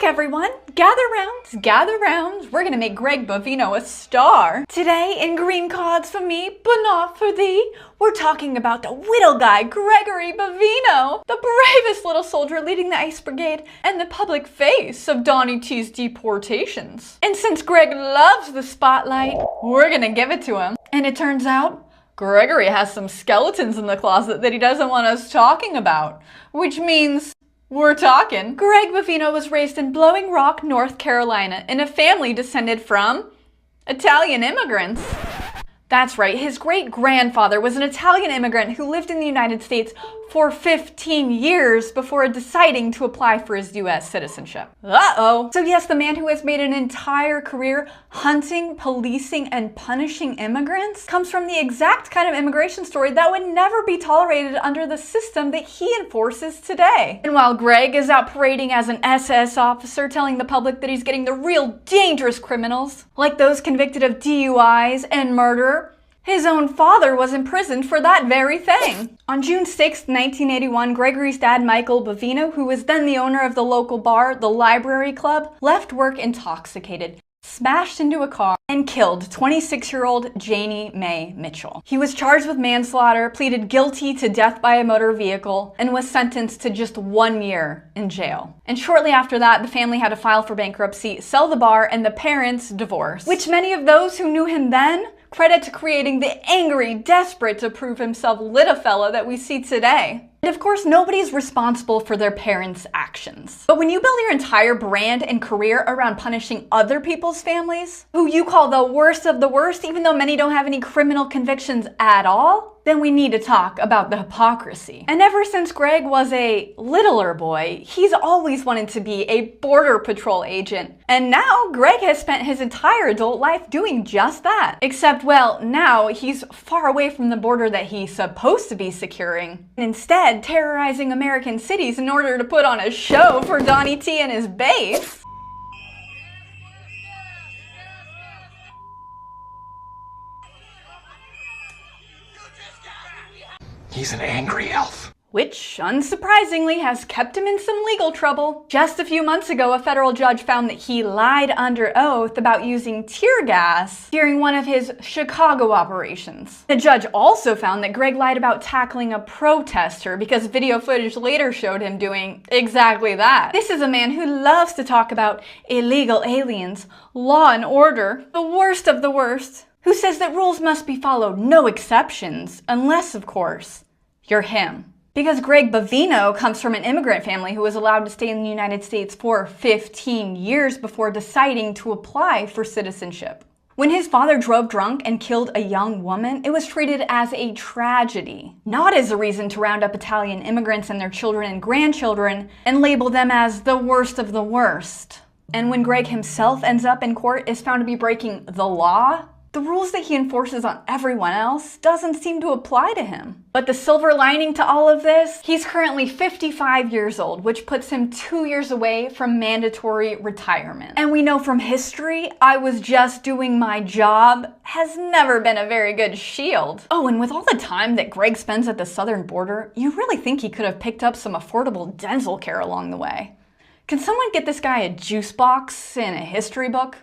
everyone! Gather round. We're gonna make Greg Bovino a star. Today in Green Cards for me, but not for thee, we're talking about the whittle guy, Gregory Bovino, the bravest little soldier leading the Ice Brigade and the public face of Donnie T's deportations. And since Greg loves the spotlight, we're gonna give it to him. And it turns out, Gregory has some skeletons in the closet that he doesn't want us talking about, which means we're talking. Greg Bovino was raised in Blowing Rock, North Carolina, in a family descended from Italian immigrants. That's right, his great-grandfather was an Italian immigrant who lived in the United States for 15 years before deciding to apply for his US citizenship. Uh-oh. So yes, the man who has made an entire career hunting, policing, and punishing immigrants comes from the exact kind of immigration story that would never be tolerated under the system that he enforces today. And while Greg is out parading as an SS officer telling the public that he's getting the real dangerous criminals, like those convicted of DUIs and murder, his own father was imprisoned for that very thing. On June 6, 1981, Gregory's dad, Michael Bovino, who was then the owner of the local bar, the Library Club, left work intoxicated, smashed into a car, and killed 26-year-old Janie Mae Mitchell. He was charged with manslaughter, pleaded guilty to death by a motor vehicle, and was sentenced to just 1 year in jail. And shortly after that, the family had to file for bankruptcy, sell the bar, and the parents divorced, which many of those who knew him then credit to creating the angry, desperate to prove himself little fella that we see today. And of course, nobody's responsible for their parents' actions. But when you build your entire brand and career around punishing other people's families, who you call the worst of the worst, even though many don't have any criminal convictions at all, then we need to talk about the hypocrisy. And ever since Greg was a littler boy, he's always wanted to be a border patrol agent. And now Greg has spent his entire adult life doing just that. Except, well, now he's far away from the border that he's supposed to be securing. Instead, terrorizing American cities in order to put on a show for Donnie T and his base. He's an angry elf. Which, unsurprisingly, has kept him in some legal trouble. Just a few months ago, a federal judge found that he lied under oath about using tear gas during one of his Chicago operations. The judge also found that Greg lied about tackling a protester because video footage later showed him doing exactly that. This is a man who loves to talk about illegal aliens, law and order, the worst of the worst, who says that rules must be followed, no exceptions, unless, of course, you're him. Because Greg Bovino comes from an immigrant family who was allowed to stay in the United States for 15 years before deciding to apply for citizenship. When his father drove drunk and killed a young woman, it was treated as a tragedy, not as a reason to round up Italian immigrants and their children and grandchildren and label them as the worst of the worst. And when Greg himself ends up in court is found to be breaking the law, the rules that he enforces on everyone else doesn't seem to apply to him. But the silver lining to all of this, he's currently 55 years old, which puts him 2 years away from mandatory retirement. And we know from history, I was just doing my job has never been a very good shield. Oh, and with all the time that Greg spends at the southern border, you really think he could have picked up some affordable dental care along the way. Can someone get this guy a juice box and a history book?